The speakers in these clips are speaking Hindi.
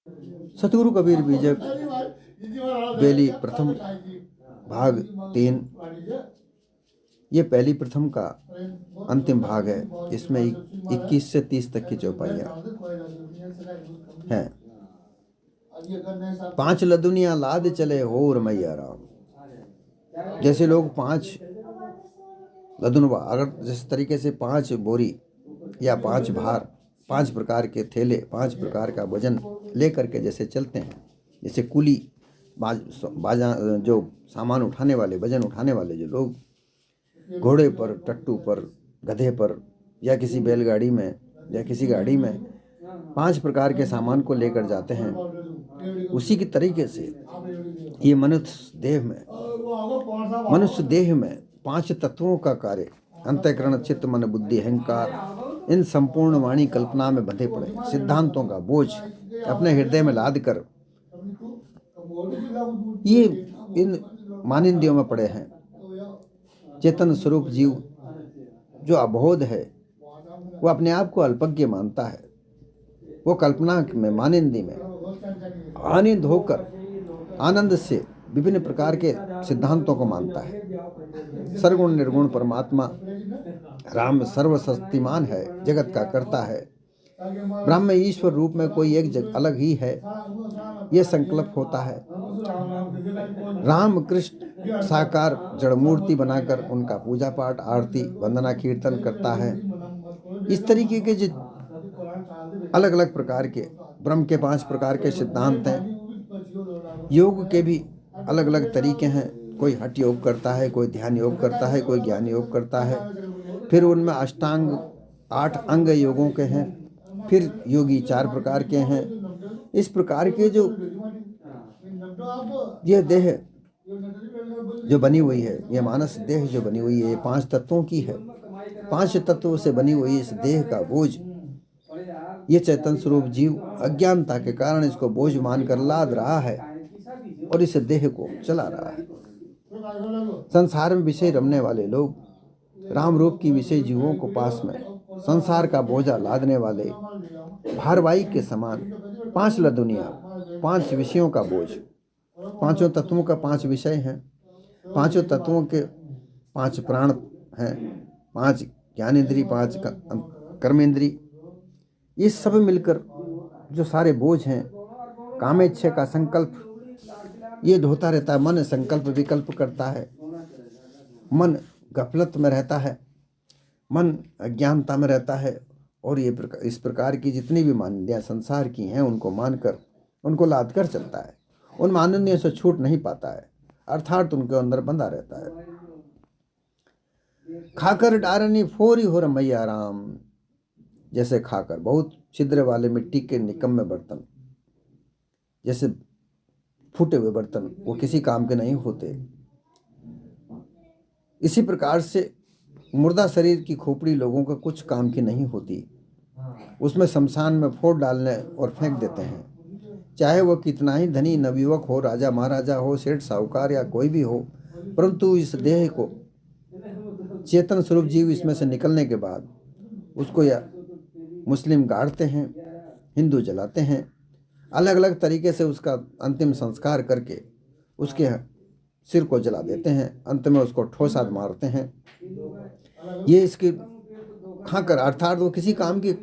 सतगुरु कबीर बीजक बेली प्रथम भाग 3। ये पहली प्रथम का अंतिम भाग है। इसमें 21 से 30 तक की चौपाइयाँ हैं। 5 लदुनिया लाद चले होर मैया राम। जैसे लोग 5 लदुनवा, अगर जिस तरीके से 5 बोरी या 5 भार, 5 प्रकार के थैले, 5 प्रकार का वजन लेकर के जैसे चलते हैं, जैसे कुली बाजा जो सामान उठाने वाले, वजन उठाने वाले जो लोग घोड़े पर, टट्टू पर, गधे पर या किसी बैलगाड़ी में या किसी गाड़ी में 5 प्रकार के सामान को लेकर जाते हैं, उसी की तरीके से ये मनुष्य देह में 5 तत्वों का कार्य, अंतःकरण, चित्त, मन, बुद्धि, अहंकार, इन संपूर्ण वाणी कल्पना में बंधे पड़े सिद्धांतों का बोझ अपने हृदय में लाद कर ये इन मानिंदियों में पड़े हैं। चेतन स्वरूप जीव जो अबोध है, वो अपने आप को अल्पज्ञ मानता है। वो कल्पना में, मानिंदी में आनंद होकर आनंद से विभिन्न प्रकार के सिद्धांतों को मानता है। सर्वगुण निर्गुण परमात्मा राम सर्वशक्तिमान है, जगत का कर्ता है। ब्रह्म ईश्वर रूप में कोई एक अलग ही है, ये संकल्प होता है। राम कृष्ण साकार जड़ मूर्ति बनाकर उनका पूजा पाठ, आरती, वंदना, कीर्तन करता है। इस तरीके के जो अलग अलग प्रकार के ब्रह्म के 5 प्रकार के सिद्धांत हैं। योग के भी अलग अलग तरीके हैं। कोई हठ योग करता है, कोई ध्यान योग करता है, कोई ज्ञान योग करता है। फिर उनमें अष्टांग 8 अंग योगों के हैं। फिर योगी 4 प्रकार के हैं। इस प्रकार के जो यह देह जो बनी हुई है, यह मानस देह जो बनी हुई है, ये 5 तत्वों की है। 5 तत्वों से बनी हुई इस देह का बोझ ये चैतन्य स्वरूप जीव अज्ञानता के कारण इसको बोझ मानकर लाद रहा है और इस देह को चला रहा है। संसार में विषय रमने वाले लोग राम रूप की विषय जीवों को पास में संसार का बोझा लादने वाले भारवाही के समान 5 लदुनिया, 5 विषयों का बोझ, 5 तत्वों का 5 विषय हैं। 5 तत्वों के 5 प्राण हैं, 5 ज्ञानेंद्री, 5 कर्मेंद्री, ये सब मिलकर जो सारे बोझ हैं, कामेच्छा का संकल्प ये ढोता रहता है। मन संकल्प विकल्प करता है, मन गफलत में रहता है, मन अज्ञानता में रहता है और ये इस प्रकार की जितनी भी मान्यताएं संसार की हैं उनको मानकर उनको लाद कर चलता है। उन मान्यताओं से छूट नहीं पाता है, अर्थात उनके अंदर बंधा रहता है। खाकर डारनी फोरी हो रमैया राम। जैसे खाकर, बहुत छिद्र वाले मिट्टी के निकम्मे बर्तन, जैसे फूटे हुए बर्तन, वो किसी काम के नहीं होते। इसी प्रकार से मुर्दा शरीर की खोपड़ी लोगों का कुछ काम की नहीं होती। उसमें शमशान में फोड़ डालने और फेंक देते हैं। चाहे वो कितना ही धनी नवयुवक हो, राजा महाराजा हो, सेठ साहूकार या कोई भी हो, परंतु इस देह को चेतन स्वरूप जीव इसमें से निकलने के बाद उसको या मुस्लिम गाड़ते हैं, हिंदू जलाते हैं, अलग अलग तरीके से उसका अंतिम संस्कार करके उसके सिर को जला देते हैं, अंत में उसको ठोसा मारते हैं। ये इसकी खाकर, अर्थात वो किसी काम की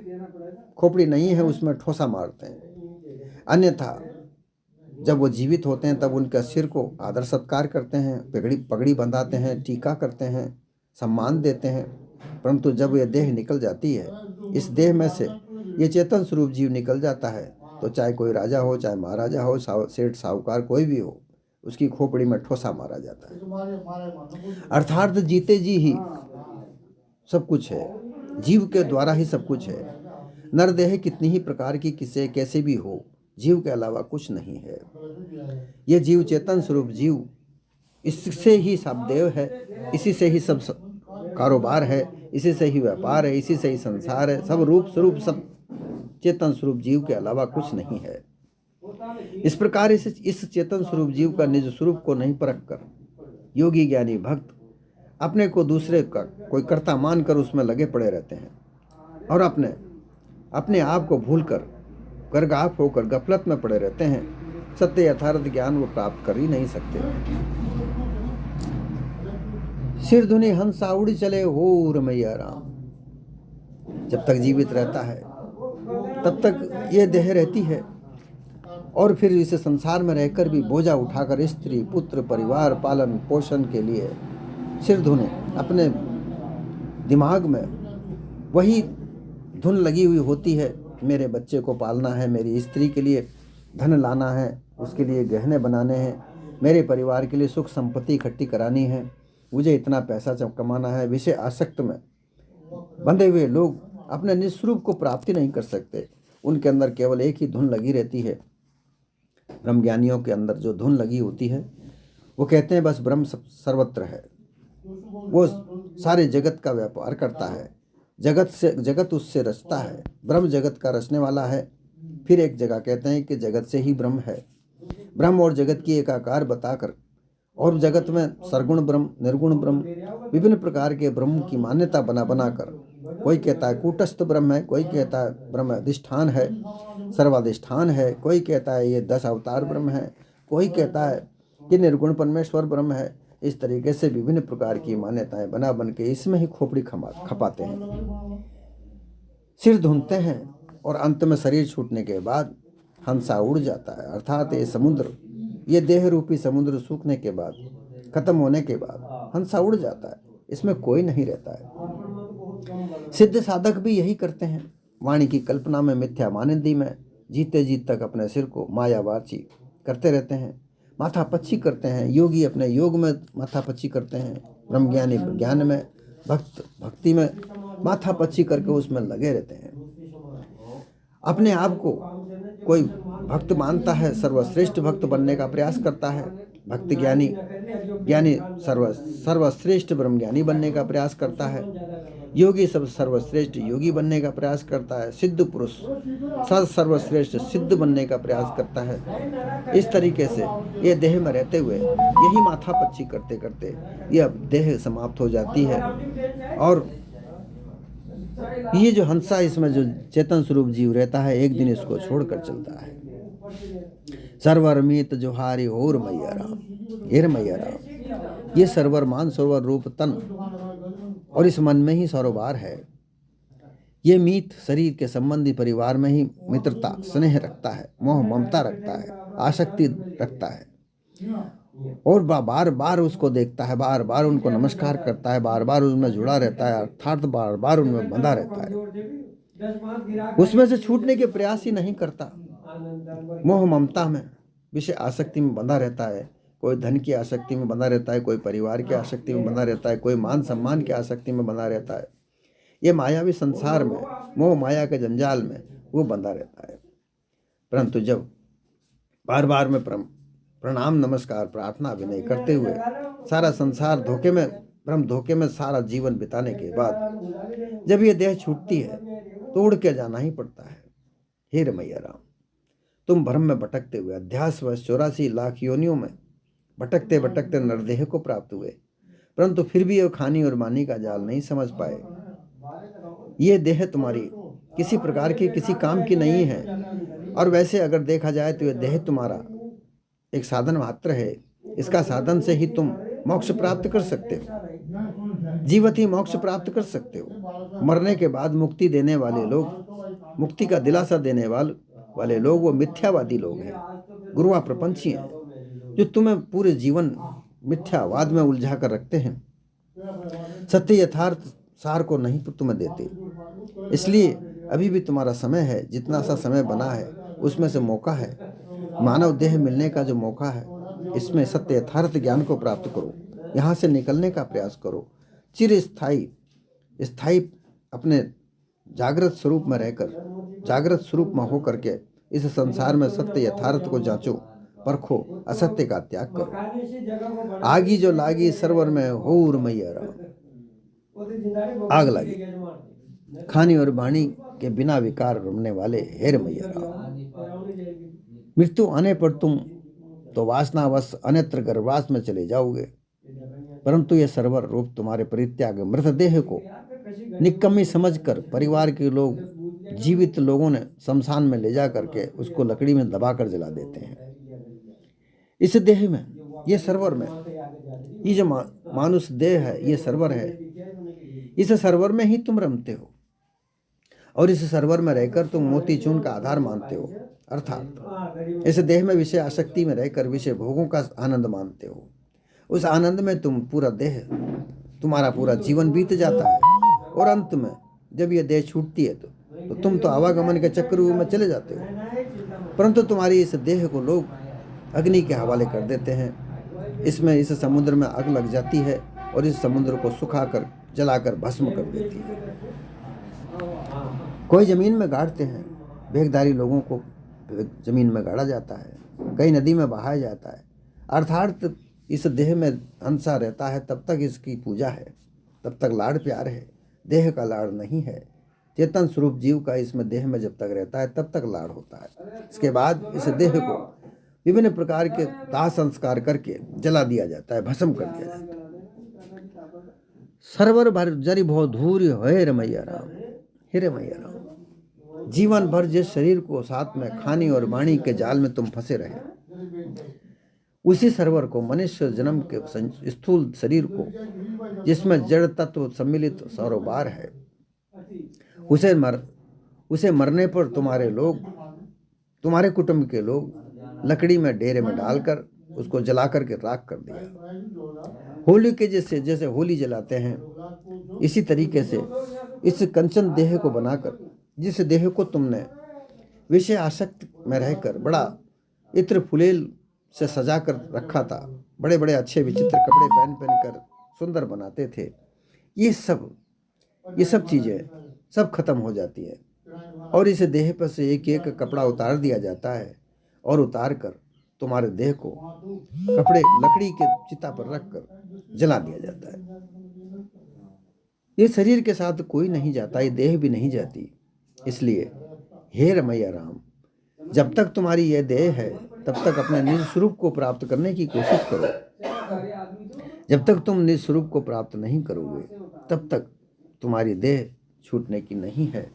खोपड़ी नहीं है, उसमें ठोसा मारते हैं। अन्यथा जब वो जीवित होते हैं तब उनके सिर को आदर सत्कार करते हैं, पगड़ी बंधाते हैं, टीका करते हैं, सम्मान देते हैं। परंतु जब यह देह निकल जाती है, इस देह में से ये चेतन स्वरूप जीव निकल जाता है, तो चाहे कोई राजा हो, चाहे महाराजा हो, सेठ साहूकार कोई भी हो, उसकी खोपड़ी में ठोसा मारा जाता है। अर्थात जीते जी ही सब कुछ है, जीव के द्वारा ही सब कुछ है। नरदेह कितनी ही प्रकार की किसे कैसे भी हो, जीव के अलावा कुछ नहीं है। ये जीव चेतन स्वरूप जीव, इससे ही सब देव है, इसी से ही सब कारोबार है, इसी से ही व्यापार है, इसी से ही संसार है। सब रूप स्वरूप सब चेतन स्वरूप जीव के अलावा कुछ नहीं है। इस प्रकार इस चेतन स्वरूप जीव का निज स्वरूप को नहीं परख कर योगी ज्ञानी भक्त अपने को दूसरे का कोई कर्ता मानकर उसमें लगे पड़े रहते हैं और अपने आप को भूलकर गर्गाफ होकर गफलत में पड़े रहते हैं। सत्य यथार्थ ज्ञान वो प्राप्त कर ही नहीं सकते। सिर धुनी हंसा उड़ चले हो रमैया राम। जब तक जीवित रहता है तब तक ये देह रहती है, और फिर इस संसार में रहकर भी बोझा उठाकर स्त्री पुत्र परिवार पालन पोषण के लिए सिर धुने अपने दिमाग में वही धुन लगी हुई होती है। मेरे बच्चे को पालना है, मेरी स्त्री के लिए धन लाना है, उसके लिए गहने बनाने हैं, मेरे परिवार के लिए सुख संपत्ति इकट्ठी करानी है, मुझे इतना पैसा कमाना है। विषय आसक्त में बंधे हुए लोग अपने निस्वरूप को प्राप्ति नहीं कर सकते। उनके अंदर केवल एक ही धुन लगी रहती है। ब्रह्मज्ञानियों के अंदर जो धुन लगी होती है वो कहते हैं बस ब्रह्म सर्वत्र है, वो सारे जगत का व्यापार करता है, जगत उससे रचता है, ब्रह्म जगत का रचने वाला है। फिर एक जगह कहते हैं कि जगत से ही ब्रह्म है। ब्रह्म और जगत की एकाकार बताकर और जगत में सरगुण ब्रह्म निर्गुण ब्रह्म विभिन्न प्रकार के ब्रह्म की मान्यता बनाकर कोई कहता है कूटस्थ ब्रह्म है, कोई कहता है ब्रह्म अधिष्ठान है, सर्वाधिष्ठान है, कोई कहता है ये 10 अवतार ब्रह्म है, कोई कहता है कि निर्गुण परमेश्वर ब्रह्म है। इस तरीके से विभिन्न प्रकार की मान्यताएं बन के इसमें ही खोपड़ी खपाते हैं, सिर धुनते हैं, और अंत में शरीर छूटने के बाद हंसा उड़ जाता है। अर्थात ये समुद्र, ये देह रूपी समुद्र सूखने के बाद, खत्म होने के बाद हंसा उड़ जाता है, इसमें कोई नहीं रहता है। सिद्ध साधक भी यही करते हैं। वाणी की कल्पना में, मिथ्या मानिंदी में जीते जीत तक अपने सिर को मायावाची करते रहते हैं, माथापच्ची करते हैं। योगी अपने योग में माथापच्ची करते हैं, ब्रह्मज्ञानी ज्ञान में, भक्त भक्ति में माथापच्ची करके उसमें लगे रहते हैं। अपने आप को कोई भक्त मानता है, सर्वश्रेष्ठ भक्त बनने का प्रयास करता है। भक्त ज्ञानी सर्वश्रेष्ठ ब्रह्मज्ञानी बनने का प्रयास करता है। योगी सर्वश्रेष्ठ योगी बनने का प्रयास करता है। सिद्ध पुरुष सर्वश्रेष्ठ सिद्ध बनने का प्रयास करता है। इस तरीके से ये देह में रहते हुए यही माथापच्ची करते करते यह देह समाप्त हो जाती है, और ये जो हंसा, इसमें जो चेतन स्वरूप जीव रहता है, एक दिन इसको छोड़कर चलता है। सरवर मीत जोहारी और मैया राम, हेर मैया राम। ये सरवर मान सरोवर रूप तन और इस मन में ही सरोवर है। ये मीत शरीर के संबंधी परिवार में ही मित्रता स्नेह रखता है, मोह ममता रखता है, आसक्ति रखता है, और बार बार उसको देखता है, बार बार उनको नमस्कार करता है, बार बार उसमें जुड़ा रहता है, अर्थात बार बार उनमें बंधा रहता है। उसमें से छूटने के प्रयास ही नहीं करता। मोह ममता में, विषय आसक्ति में बंधा रहता है। कोई धन की आसक्ति में बंधा रहता है, कोई परिवार की आसक्ति में बंधा रहता है, कोई मान सम्मान की आसक्ति में बंधा रहता है। ये मायावी संसार में, मोह माया के जंजाल में वो बंधा रहता है। परंतु जब बार बार में प्रणाम नमस्कार प्रार्थना विनय करते हुए सारा संसार धोखे में, ब्रह्म धोखे में सारा जीवन बिताने के बाद जब ये देह छूटती है तो उड़ के जाना ही पड़ता है। हे रमैया राम, तुम भ्रम में भटकते हुए अध्यास व 84 लाख योनियों में भटकते भटकते नरदेह को प्राप्त हुए, परंतु फिर भी ये खानी और मानी का जाल नहीं समझ पाए। ये देह तुम्हारी किसी प्रकार की किसी काम की नहीं है, और वैसे अगर देखा जाए तो ये देह तुम्हारा एक साधन मात्र है। इसका साधन से ही तुम मोक्ष प्राप्त कर सकते हो, जीवित ही मोक्ष प्राप्त कर सकते हो। मरने के बाद मुक्ति देने वाले लोग, मुक्ति का दिलासा देने वाले लोग वो मिथ्यावादी लोग हैं, गुरुआ प्रपंची हैं, जो तुम्हें पूरे जीवन मिथ्यावाद में उलझा कर रखते हैं, सत्य यथार्थ सार को नहीं तुम्हें देते। इसलिए अभी भी तुम्हारा समय है, जितना सा समय बना है उसमें से मौका है, मानव देह मिलने का जो मौका है, इसमें सत्य यथार्थ ज्ञान को प्राप्त करो, यहाँ से निकलने का प्रयास करो। स्थायी अपने जागृत स्वरूप में रहकर, जागृत स्वरूप में होकर के इस संसार में सत्य यथार्थ को जांचो, परखो, असत्य का त्याग करो। आगी जो लागी सरवर में होर मैया राम, आग लगी खानी और बाणी के बिना विकार रमने वाले हेर मैया राम। मृत्यु आने पर तुम तो वासनावश अन्यत्र गर्भवास में चले जाओगे, परंतु यह सरवर रूप तुम्हारे परित्याग मृतदेह को निकम्मी समझकर परिवार के लोग जीवित लोगों ने शमशान में ले जा करके उसको लकड़ी में दबा कर जला देते हैं। इस देह में, ये सरवर में, ये जो मानुष देह है, ये सरवर है। इस सरवर में ही तुम रमते हो और इस सरवर में रहकर तुम मोती चून का आधार मानते हो, अर्थात इस देह में विषय आसक्ति में रहकर विषय भोगों का आनंद मानते हो। उस आनंद में तुम पूरा देह, तुम्हारा पूरा जीवन बीत जाता है और अंत में जब ये देह छूटती है तो तुम तो आवागमन के चक्रव्यूह में चले जाते हो। परंतु तुम्हारी इस देह को लोग अग्नि के हवाले कर देते हैं। इसमें इस समुद्र में आग लग जाती है और इस समुद्र को सुखाकर जलाकर भस्म कर देती है। कोई जमीन में गाड़ते हैं, भेगधारी लोगों को जमीन में गाड़ा जाता है, कहीं नदी में बहाया जाता है। अर्थात इस देह में अंसा रहता है तब तक इसकी पूजा है, तब तक लाड़ प्यार है। देह का लाड़ नहीं है। चेतन स्वरूप जीव का इसमें देह में जब तक रहता है तब तक लाड़ होता है। इसके बाद इस देह को विभिन्न प्रकार के दाह संस्कार करके जला दिया जाता है, भस्म कर दिया जाता है। सरवर भर जरि भो धूर्य हे रमैया राम, हे रमैया राम। जीवन भर जिस शरीर को साथ में खानी और वाणी के जाल में तुम फंसे रहे, उसी सरवर को, मनुष्य जन्म के स्थूल शरीर को, जिसमें जड़ तत्व सम्मिलित सरोबार है, उसे मरने पर तुम्हारे लोग, तुम्हारे कुटुंब के लोग लकड़ी में डेरे में डालकर उसको जला करके राख कर दिया। होली के जैसे होली जलाते हैं, इसी तरीके से इस कंचन देह को बनाकर, जिस देह को तुमने विषय आसक्त में रहकर बड़ा इत्र फुलेल से सजा कर रखा था, बड़े बड़े अच्छे विचित्र कपड़े पहन कर सुंदर बनाते थे, ये सब चीज़ें सब खत्म हो जाती है और इस देह पर से एक एक कपड़ा उतार दिया जाता है और उतार कर तुम्हारे देह को कपड़े लकड़ी के चिता पर रख कर जला दिया जाता है। ये शरीर के साथ कोई नहीं जाता, ये देह भी नहीं जाती। इसलिए हे रमैया राम, जब तक तुम्हारी यह देह है तब तक अपने निज स्वरूप को प्राप्त करने की कोशिश करो। जब तक तुम निज स्वरूप को प्राप्त नहीं करोगे तब तक तुम्हारी देह छूटने की नहीं है।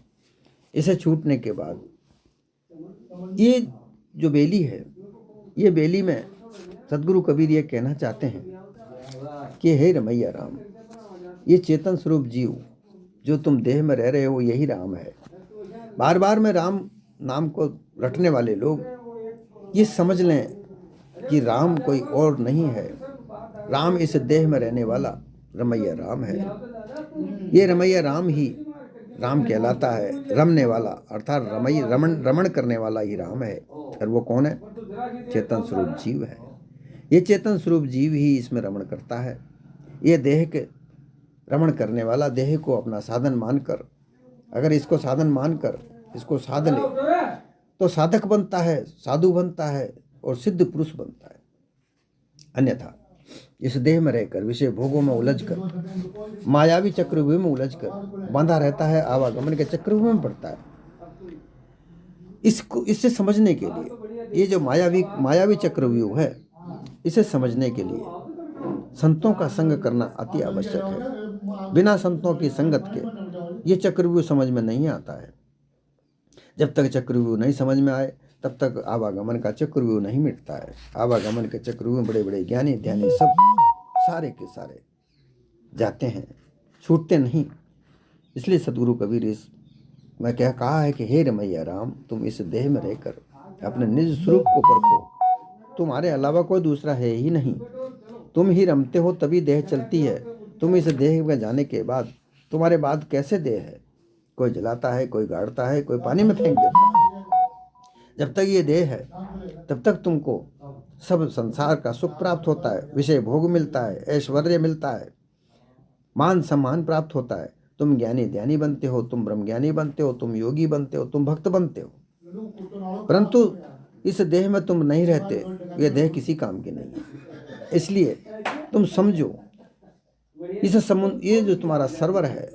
इसे छूटने के बाद ये जो बेली है, ये बेली में सदगुरु कबीर ये कहना चाहते हैं कि हे रमैया राम, ये चेतन स्वरूप जीव जो तुम देह में रह रहे हो, यही राम है। बार बार में राम नाम को रटने वाले लोग ये समझ लें कि राम कोई और नहीं है, राम इस देह में रहने वाला रमैया राम है। ये रमैया राम ही राम कहलाता है। रमने वाला अर्थात रमण करने वाला ही राम है। और वो कौन है? चेतन स्वरूप जीव है। ये चेतन स्वरूप जीव ही इसमें रमण करता है। ये देह के रमण करने वाला देह को अपना साधन मानकर, अगर इसको साधन मानकर इसको साध ले तो साधक बनता है, साधु बनता है और सिद्ध पुरुष बनता है। अन्यथा इस देह में रहकर विषय भोगों में उलझकर, मायावी चक्रव्यूह में उलझकर बंधा रहता है, आवागमन के चक्रव्यूह में पड़ता है। इससे समझने के लिए, ये जो मायावी चक्रव्यूह है, इसे समझने के लिए संतों का संग करना अति आवश्यक है। बिना संतों की संगत के ये चक्रव्यूह समझ में नहीं आता है। जब तक चक्रव्यूह नहीं समझ में आए तब तक आवागमन का चक्रव्यूह नहीं मिटता है। आवागमन के चक्रव्यूह में बड़े बड़े ज्ञानी ध्यानी सब सारे के सारे जाते हैं, छूटते नहीं। इसलिए सदगुरु कबीर मैं कहा है कि हे रमैया राम, तुम इस देह में रहकर अपने निज स्वरूप को परखो। तुम्हारे अलावा कोई दूसरा है ही नहीं। तुम ही रमते हो तभी देह चलती है। तुम इस देह में जाने के बाद तुम्हारे बाद कैसे देह है? कोई जलाता है, कोई गाड़ता है, कोई पानी में फेंक देता है। जब तक ये देह है तब तक तुमको सब संसार का सुख प्राप्त होता है, विषय भोग मिलता है, ऐश्वर्य मिलता है, मान सम्मान प्राप्त होता है। तुम ज्ञानी ध्यानी बनते हो, तुम ब्रह्मज्ञानी बनते हो, तुम योगी बनते हो, तुम भक्त बनते हो। परंतु इस देह में तुम नहीं रहते, ये देह किसी काम की नहीं है। इसलिए तुम समझो, ये जो तुम्हारा सर्वर है,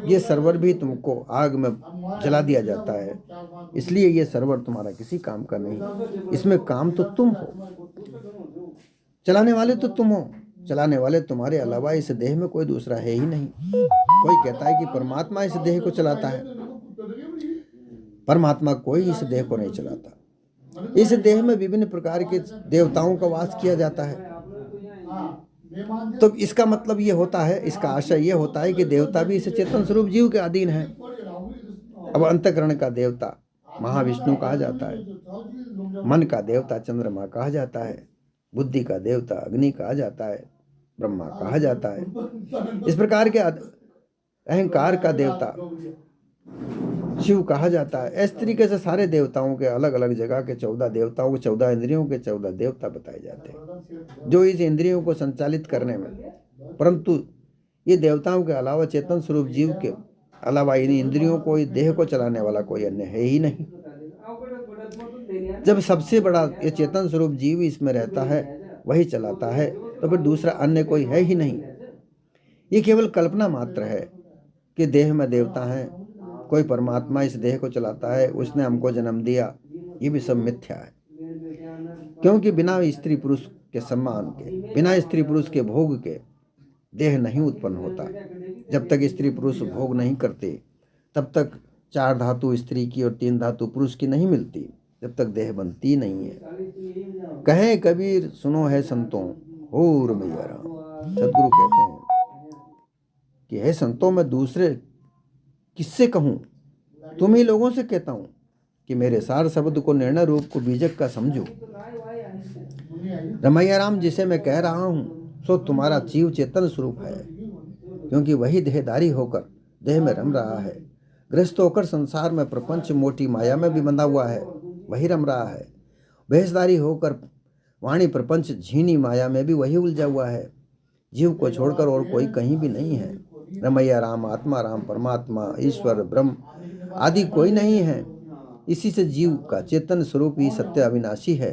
ये सर्वर भी तुमको आग में जला दिया जाता है। इसलिए ये सर्वर तुम्हारा किसी काम का नहीं। इसमें काम तो तुम हो, चलाने वाले तो तुम हो। चलाने वाले तुम्हारे अलावा इस देह में कोई दूसरा है ही नहीं। कोई कहता है कि परमात्मा इस देह को चलाता है, परमात्मा कोई इस देह को नहीं चलाता। इस देह में विभिन्न प्रकार के देवताओं का वास किया जाता है। तो इसका मतलब ये होता है, इसका आशय ये होता है कि देवता भी इस चेतन स्वरूप जीव के अधीन है। अब अंतःकरण का देवता महाविष्णु कहा जाता है, मन का देवता चंद्रमा कहा जाता है, बुद्धि का देवता अग्नि कहा जाता है, ब्रह्मा कहा जाता है। इस प्रकार के अहंकार का देवता शिव कहा जाता है। इस तरीके से सारे देवताओं के अलग अलग जगह के 14 देवताओं को 14 इंद्रियों के 14 देवता बताए जाते हैं, जो इस इंद्रियों को संचालित करने में, परंतु ये देवताओं के अलावा चेतन स्वरूप जीव के अलावा इन इंद्रियों को, इस देह को चलाने वाला कोई अन्य है ही नहीं। जब सबसे बड़ा ये चेतन स्वरूप जीव इसमें रहता है, वही चलाता है, तो फिर दूसरा अन्य कोई है ही नहीं। ये केवल कल्पना मात्र है कि देह में देवता है, कोई परमात्मा इस देह को चलाता है, उसने हमको जन्म दिया, ये भी सब मिथ्या है। क्योंकि बिना स्त्री पुरुष के सम्मान के, बिना स्त्री पुरुष के भोग के देह नहीं उत्पन्न होता। जब तक स्त्री पुरुष भोग नहीं करते, तब तक 4 धातु स्त्री की और 3 धातु पुरुष की नहीं मिलती, जब तक देह बनती नहीं है। कहे कबीर सुनो है संतों, हो मैया राम। सदगुरु कहते हैं कि हे संतों, मैं दूसरे किससे कहूँ, तुम ही लोगों से कहता हूँ कि मेरे सार शब्द को निर्णय रूप को बीजक का समझो। रमैया राम जिसे मैं कह रहा हूँ सो तुम्हारा जीव चेतन स्वरूप है, क्योंकि वही देहधारी होकर देह में रम रहा है। ग्रस्त होकर संसार में प्रपंच मोटी माया में भी बंधा हुआ है, वही रम रहा है। भेषधारी होकर वाणी प्रपंच झीनी माया में भी वही उलझा हुआ है। जीव को छोड़कर और कोई कहीं भी नहीं है। रमैया राम, आत्मा राम, परमात्मा, ईश्वर, ब्रह्म आदि कोई नहीं है। इसी से जीव का चेतन स्वरूप ही सत्य अविनाशी है,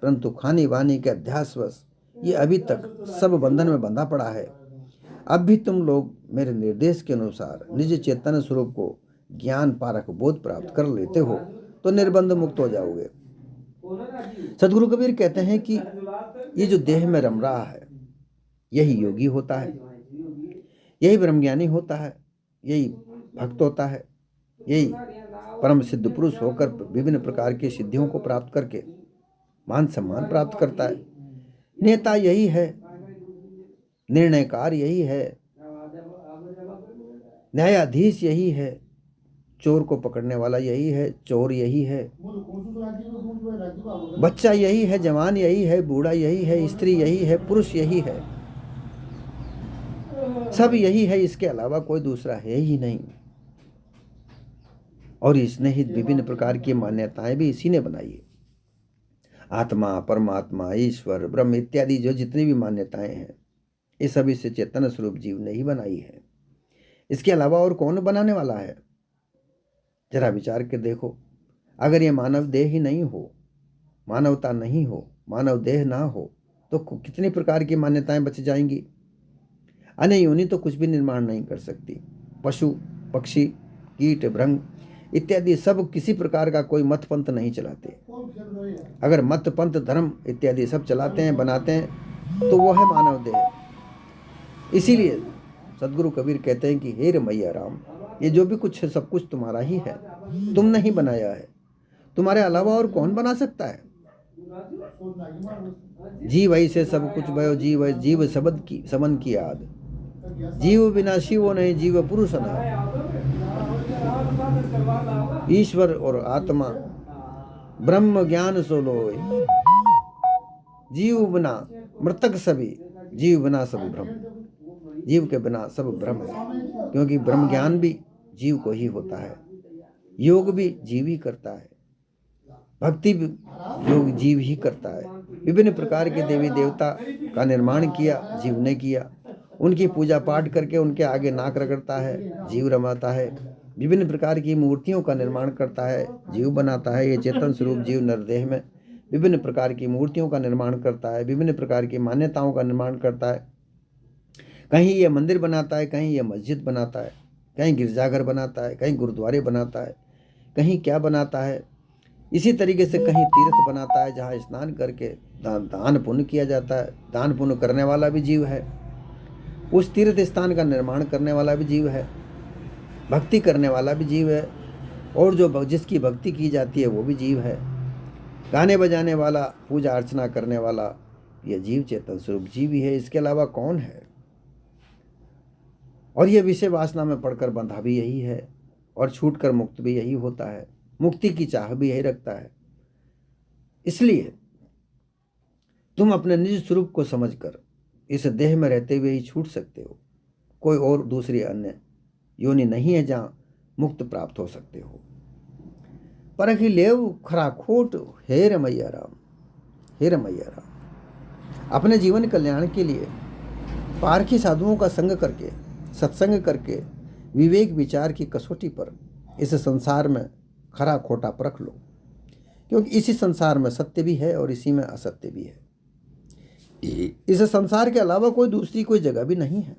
परंतु खानी वानी के अध्यासवश ये अभी तक सब बंधन में बंधा पड़ा है। अब भी तुम लोग मेरे निर्देश के अनुसार निज चेतन स्वरूप को ज्ञान पारक बोध प्राप्त कर लेते हो तो निर्बंध मुक्त हो जाओगे। सदगुरु कबीर कहते हैं कि ये जो देह में रम रहा है, यही योगी होता है, यही ब्रह्मज्ञानी होता है, यही भक्त होता है, यही परम सिद्ध पुरुष होकर विभिन्न प्रकार की सिद्धियों को प्राप्त करके मान सम्मान प्राप्त करता है। नेता यही है, निर्णयकार यही है, न्यायाधीश यही है, चोर को पकड़ने वाला यही है, चोर यही है, बच्चा यही है, जवान यही है, बूढ़ा यही है, स्त्री यही है, पुरुष यही है, सब यही है, इसके अलावा कोई दूसरा है ही नहीं। और इसने ही विभिन्न प्रकार की मान्यताएं भी इसी ने बनाई है। आत्मा, परमात्मा, ईश्वर, ब्रह्म इत्यादि जो जितनी भी मान्यताएं हैं, ये सभी से चेतन स्वरूप जीव ने ही बनाई है। इसके अलावा और कौन बनाने वाला है? जरा विचार के देखो। अगर ये मानव देह ही नहीं हो, मानवता नहीं हो, मानव देह ना हो, तो कितनी प्रकार की मान्यताएं बच जाएंगी। अन्य योनि तो कुछ भी निर्माण नहीं कर सकती। पशु, पक्षी, कीट, भृंग इत्यादि सब किसी प्रकार का कोई मत पंथ नहीं चलाते। अगर मत पंथ धर्म इत्यादि सब चलाते हैं, बनाते हैं, तो वो है मानव देह। इसीलिए सदगुरु कबीर कहते हैं कि हे रमैया राम, ये जो भी कुछ है सब कुछ तुम्हारा ही है, तुमने ही बनाया है। तुम्हारे अलावा और कौन बना सकता है? जीव ऐसे सब कुछ भयो, जीव जीव शब्द की समन की याद, जीव बिना शिव नहीं, जीव पुरुष नहीं। ईश्वर और आत्मा ब्रह्म ज्ञान सो लोय, जीव बिना मृतक सभी, जीव बिना सब ब्रह्म। जीव के बिना सब ब्रह्म है, क्योंकि ब्रह्म ज्ञान भी जीव को ही होता है, योग भी जीव ही करता है, भक्ति भी योग जीव ही करता है। विभिन्न प्रकार के देवी देवता का निर्माण किया जीव ने किया, उनकी पूजा पाठ करके उनके आगे नाक रगड़ता है, जीव रमाता है। विभिन्न प्रकार की मूर्तियों का निर्माण करता है, जीव बनाता है। ये चेतन स्वरूप जीव नरदेह में विभिन्न प्रकार की मूर्तियों का निर्माण करता है, विभिन्न प्रकार की मान्यताओं का निर्माण करता है। कहीं ये मंदिर बनाता है, कहीं ये मस्जिद बनाता है, कहीं गिरजाघर बनाता है, कहीं गुरुद्वारे बनाता है, कहीं क्या बनाता है। इसी तरीके से कहीं तीर्थ बनाता है, जहाँ स्नान करके दान पुण्य किया जाता है। दान पुण्य करने वाला भी जीव है, उस तीर्थ स्थान का निर्माण करने वाला भी जीव है, भक्ति करने वाला भी जीव है, और जो जिसकी भक्ति की जाती है वो भी जीव है। गाने बजाने वाला, पूजा अर्चना करने वाला, यह जीव चेतन स्वरूप जीव ही है, इसके अलावा कौन है। और ये विषय वासना में पड़कर बंधा भी यही है और छूटकर मुक्त भी यही होता है। मुक्ति की चाह भी यही रखता है। इसलिए तुम अपने निज स्वरूप को समझकर इस देह में रहते हुए ही छूट सकते हो। कोई और दूसरी अन्य योनि नहीं है जहां मुक्त प्राप्त हो सकते हो। परखी लेव खरा खोट, हे रमैया राम, हे रमैया राम। अपने जीवन कल्याण के लिए पारखी साधुओं का संग करके, सत्संग करके, विवेक विचार की कसौटी पर इस संसार में खरा खोटा परख लो, क्योंकि इसी संसार में सत्य भी है और इसी में असत्य भी है। इस संसार के अलावा कोई दूसरी कोई जगह भी नहीं है।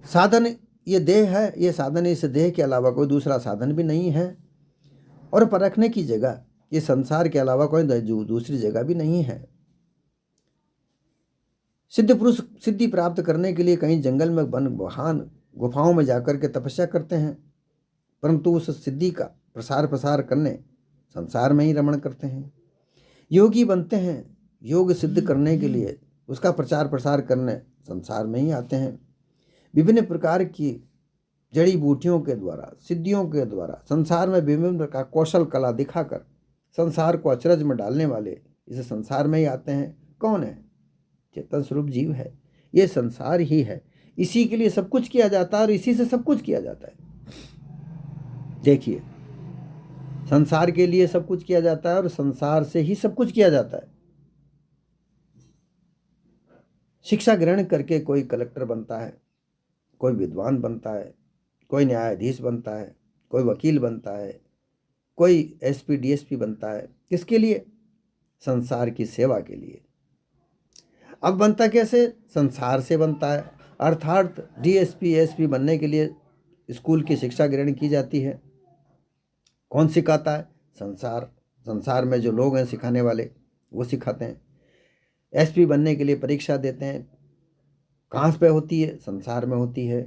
साधन ये देह है, ये साधन इस देह के अलावा कोई दूसरा साधन भी नहीं है। और परखने की जगह ये संसार के अलावा कोई दूसरी जगह भी नहीं है। सिद्ध पुरुष सिद्धि प्राप्त करने के लिए कहीं जंगल में वन बहान गुफाओं में जाकर के तपस्या करते हैं, परंतु उस सिद्धि का प्रसार करने संसार में ही रमण करते हैं। योगी बनते हैं, योग सिद्ध करने के लिए उसका प्रचार प्रसार करने संसार में ही आते हैं। विभिन्न प्रकार की जड़ी बूटियों के द्वारा, सिद्धियों के द्वारा संसार में विभिन्न प्रकार कौशल कला दिखाकर संसार को अचरज में डालने वाले इस संसार में ही आते हैं। कौन है? चेतन स्वरूप जीव है। ये संसार ही है, इसी के लिए सब कुछ किया जाता है और इसी से सब कुछ किया जाता है। देखिए, संसार के लिए सब कुछ किया जाता है और संसार से ही सब कुछ किया जाता है। शिक्षा ग्रहण करके कोई कलेक्टर बनता है, कोई विद्वान बनता है, कोई न्यायाधीश बनता है, कोई वकील बनता है, कोई एसपी डीएसपी बनता है। किसके लिए? संसार की सेवा के लिए। अब बनता कैसे? संसार से बनता है। अर्थात डीएसपी एसपी बनने के लिए स्कूल की शिक्षा ग्रहण की जाती है। कौन सिखाता है? संसार। संसार में जो लोग हैं सिखाने वाले, वो सिखाते हैं। एसपी बनने के लिए परीक्षा देते हैं। कहाँ पे होती है? संसार में होती है।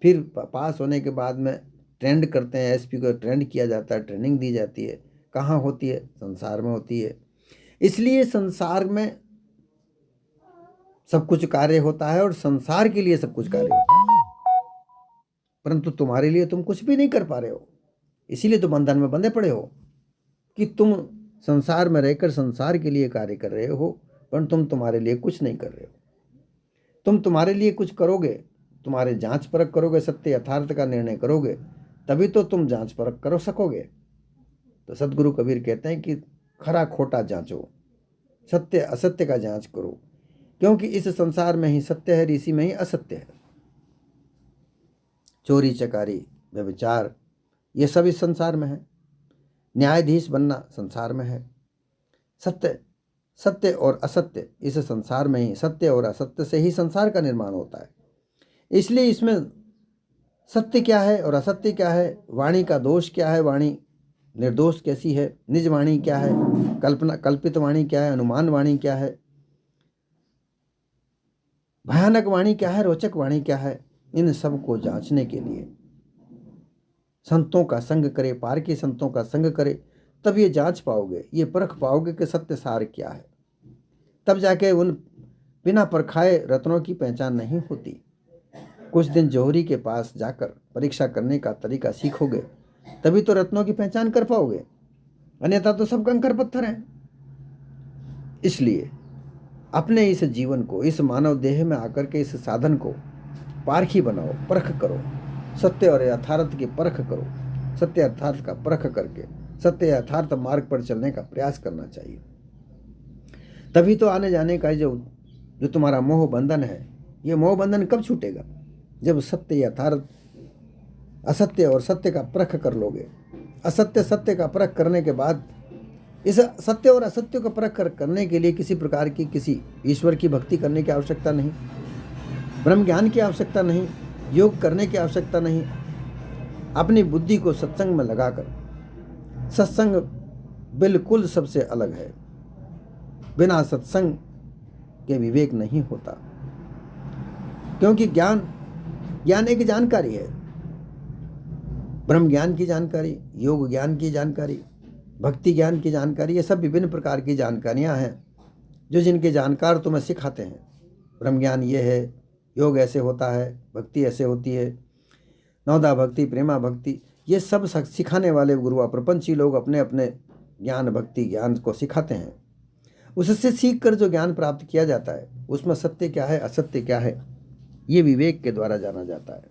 फिर पास होने के बाद में ट्रेंड करते हैं, एसपी को ट्रेंड किया जाता है, ट्रेनिंग दी जाती है। कहाँ होती है? संसार में होती है। इसलिए संसार में सब कुछ कार्य होता है और संसार के लिए सब कुछ कार्य होता है, परंतु तुम्हारे लिए तुम कुछ भी नहीं कर पा रहे हो। इसीलिए तो बंधन में बंधे पड़े हो कि तुम संसार में रहकर संसार के लिए कार्य कर रहे हो, पर तुम तुम्हारे लिए कुछ नहीं कर रहे हो। तुम तुम्हारे लिए कुछ करोगे, तुम्हारे जांच परख करोगे, सत्य यथार्थ का निर्णय करोगे, तभी तो तुम जांच परख करो सकोगे। तो सदगुरु कबीर कहते हैं कि खरा खोटा जांचो, सत्य असत्य का जांच करो, क्योंकि इस संसार में ही सत्य है, इसी में ही असत्य है। चोरी चकारी व्यभिचार ये सब इस संसार में है। न्यायाधीश बनना संसार में है। सत्य और असत्य इस संसार में ही, सत्य और असत्य से ही संसार का निर्माण होता है। इसलिए इसमें सत्य क्या है और असत्य क्या है, वाणी का दोष क्या है, वाणी निर्दोष कैसी है, निज वाणी क्या है, कल्पित वाणी क्या है, अनुमान वाणी क्या है, भयानक वाणी क्या है, रोचक वाणी क्या है, इन सब को जांचने के लिए संतों का संग करे, पार के संतों का संग करे, तब ये जांच पाओगे, ये परख पाओगे कि सत्य सार क्या है। तब जाके उन बिना परखाए रत्नों की पहचान नहीं होती। कुछ दिन जौहरी के पास जाकर परीक्षा करने का तरीका सीखोगे, तभी तो रत्नों की पहचान कर पाओगे, अन्यथा तो सब कंकर पत्थर हैं। इसलिए अपने इस जीवन को, इस मानव देह में आकर के इस साधन को पारखी बनाओ, परख करो, सत्य और यथार्थ की परख करो। सत्य यथार्थ का परख करके सत्य यथार्थ मार्ग पर चलने का प्रयास करना चाहिए। तभी तो आने जाने का जो तुम्हारा मोह बंधन है, ये मोह बंधन कब छूटेगा? जब सत्य यथार्थ असत्य और सत्य का परख कर लोगे। असत्य सत्य का परख करने के बाद, इस सत्य और असत्य का परख करने के लिए किसी प्रकार की, किसी ईश्वर की भक्ति करने की आवश्यकता नहीं, ब्रह्म ज्ञान की आवश्यकता नहीं, योग करने की आवश्यकता नहीं। अपनी बुद्धि को सत्संग में लगाकर, सत्संग बिल्कुल सबसे अलग है। बिना सत्संग के विवेक नहीं होता, क्योंकि ज्ञान एक जानकारी है। ब्रह्म ज्ञान की जानकारी, योग ज्ञान की जानकारी, भक्ति ज्ञान की जानकारी, ये सब विभिन्न प्रकार की जानकारियाँ हैं जो जिनके जानकार तुम्हें सिखाते हैं। ब्रह्म ज्ञान ये है, योग ऐसे होता है, भक्ति ऐसे होती है, नवदा भक्ति, प्रेमा भक्ति, ये सब सिखाने वाले गुरु प्रपंची लोग अपने अपने ज्ञान भक्ति ज्ञान को सिखाते हैं। उससे सीख कर जो ज्ञान प्राप्त किया जाता है उसमें सत्य क्या है असत्य क्या है ये विवेक के द्वारा जाना जाता है।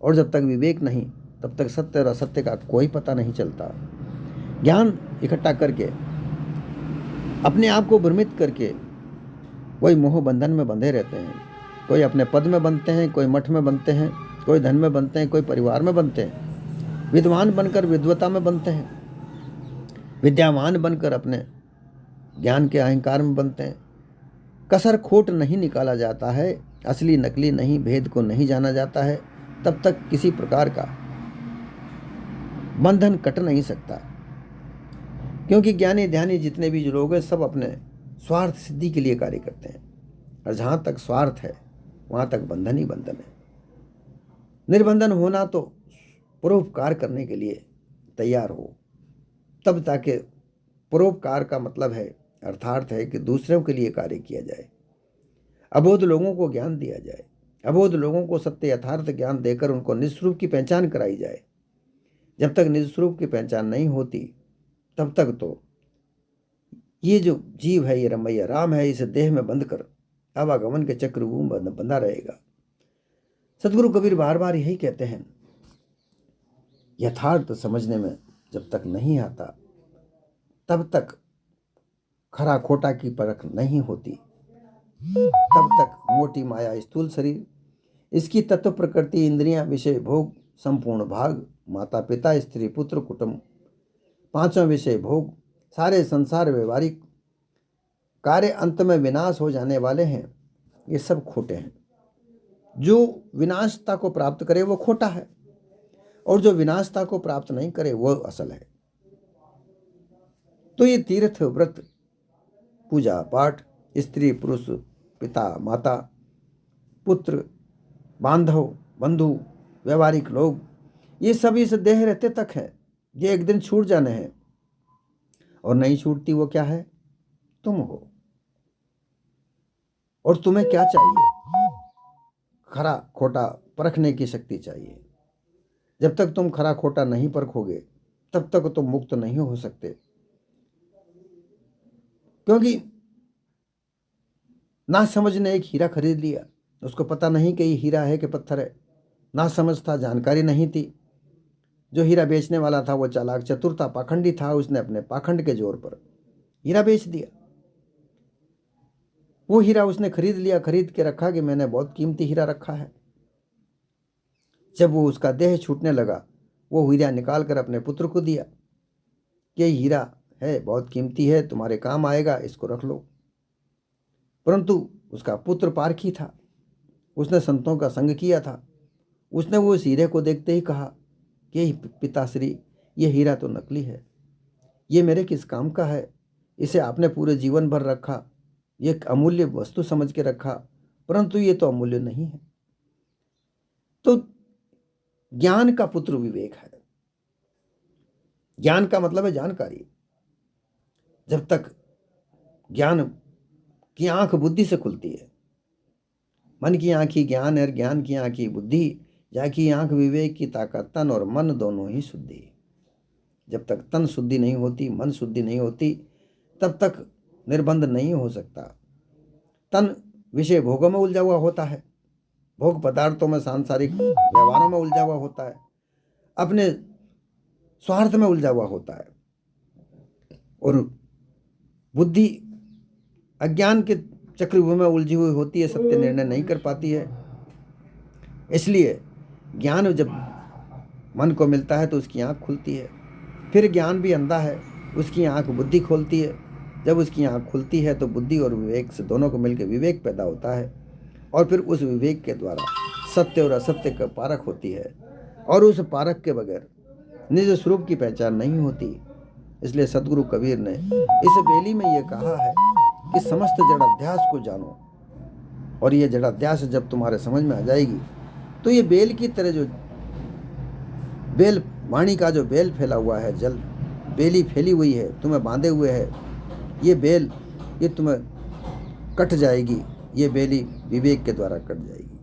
और जब तक विवेक नहीं तब तक सत्य और असत्य का कोई पता नहीं चलता। ज्ञान इकट्ठा करके अपने आप को भ्रमित करके कोई मोह बंधन में बंधे रहते हैं। कोई अपने पद में बनते हैं, कोई मठ में बनते हैं, कोई धन में बनते हैं, कोई परिवार में बनते हैं, विद्वान बनकर विद्वता में बनते हैं, विद्यावान बनकर अपने ज्ञान के अहंकार में बनते हैं। कसर खोट नहीं निकाला जाता है, असली नकली नहीं, भेद को नहीं जाना जाता है, तब तक किसी प्रकार का बंधन कट नहीं सकता। क्योंकि ज्ञानी ध्यानी जितने भी जो लोग हैं सब अपने स्वार्थ सिद्धि के लिए कार्य करते हैं, और जहाँ तक स्वार्थ है वहाँ तक बंधन ही बंधन है। निर्बंधन होना तो परोपकार करने के लिए तैयार हो, तब ताकि परोपकार का मतलब है अर्थात है कि दूसरों के लिए कार्य किया जाए, अबोध लोगों को ज्ञान दिया जाए, अबोध लोगों को सत्य यथार्थ ज्ञान देकर उनको निजस्वरूप की पहचान कराई जाए। जब तक निजस्वरूप की पहचान नहीं होती तब तक तो ये जो जीव है, ये रमैया राम है, इस देह में बंध कर आवागमन के चक्र बंधा रहेगा। सदगुरु कबीर बार बार यही कहते हैं, यथार्थ समझने में जब तक नहीं आता तब तक खरा खोटा की परख नहीं होती, तब तक मोटी माया स्थूल शरीर, इसकी तत्व प्रकृति, इंद्रियां, विषय भोग, संपूर्ण भाग, माता पिता, स्त्री पुत्र कुटुंब, पांचों विषय भोग, सारे संसार व्यवहारिक कार्य अंत में विनाश हो जाने वाले हैं, ये सब खोटे हैं। जो विनाशता को प्राप्त करे वो खोटा है, और जो विनाशता को प्राप्त नहीं करे वो असल है। तो ये तीर्थ व्रत, पूजा पाठ, स्त्री पुरुष, पिता माता, पुत्र, बांधव बंधु, व्यवहारिक लोग, ये सब इस देह रहते तक है। ये एक दिन छूट जाने हैं, और नहीं छूटती वो क्या है? तुम हो। और तुम्हें क्या चाहिए? खरा खोटा परखने की शक्ति चाहिए। जब तक तुम खरा खोटा नहीं परखोगे तब तक तुम मुक्त नहीं हो सकते। क्योंकि ना समझ ने एक हीरा खरीद लिया, उसको पता नहीं कि ये हीरा है कि पत्थर है। ना समझ था, जानकारी नहीं थी। जो हीरा बेचने वाला था वो चालाक चतुर था, पाखंडी था, उसने अपने पाखंड के जोर पर हीरा बेच दिया। वो हीरा उसने खरीद लिया, खरीद के रखा कि मैंने बहुत कीमती हीरा रखा है। जब वो उसका देह छूटने लगा, वो हीरा निकाल कर अपने पुत्र को दिया कि हीरा है, बहुत कीमती है, तुम्हारे काम आएगा, इसको रख लो। परंतु उसका पुत्र पारखी था, उसने संतों का संग किया था। उसने वो इस हीरे को देखते ही कहा कि पिताश्री, ये हीरा तो नकली है, ये मेरे किस काम का है? इसे आपने पूरे जीवन भर रखा, ये अमूल्य वस्तु समझ के रखा, परंतु ये तो अमूल्य नहीं है। तो ज्ञान का पुत्र विवेक है। ज्ञान का मतलब है जानकारी। जब तक ज्ञान की आंख बुद्धि से खुलती है, मन की आंखी ज्ञान है, ज्ञान की आंखी बुद्धि, जाकी आंख विवेक की ताकत, तन और मन दोनों ही शुद्धि। जब तक तन शुद्धि नहीं होती, मन शुद्धि नहीं होती, तब तक निर्बंध नहीं हो सकता। तन विषय भोगों में उलझा हुआ होता है, भोग पदार्थों में, सांसारिक व्यवहारों में उलझा हुआ होता है, अपने स्वार्थ में उलझा हुआ होता है, और बुद्धि अज्ञान के चक्रव्यूह में उलझी हुई होती है, सत्य निर्णय नहीं कर पाती है। इसलिए ज्ञान जब मन को मिलता है तो उसकी आंख खुलती है। फिर ज्ञान भी अंधा है, उसकी आंख बुद्धि खोलती है। जब उसकी आंख खुलती है तो बुद्धि और विवेक से दोनों को मिलकर विवेक पैदा होता है, और फिर उस विवेक के द्वारा सत्य और असत्य का पारख होती है, और उस पारख के बगैर निज स्वरूप की पहचान नहीं होती। इसलिए सदगुरु कबीर ने इस बेली में ये कहा है कि समस्त जड़ाध्यास को जानो, और ये जड़ाध्यास जब तुम्हारे समझ में आ जाएगी तो ये बेल की तरह जो बेल वाणी का जो बेल फैला हुआ है, जल बेली फैली हुई है, तुम्हें बांधे हुए है, ये बेल ये तुम्हें कट जाएगी, ये बेली विवेक के द्वारा कट जाएगी।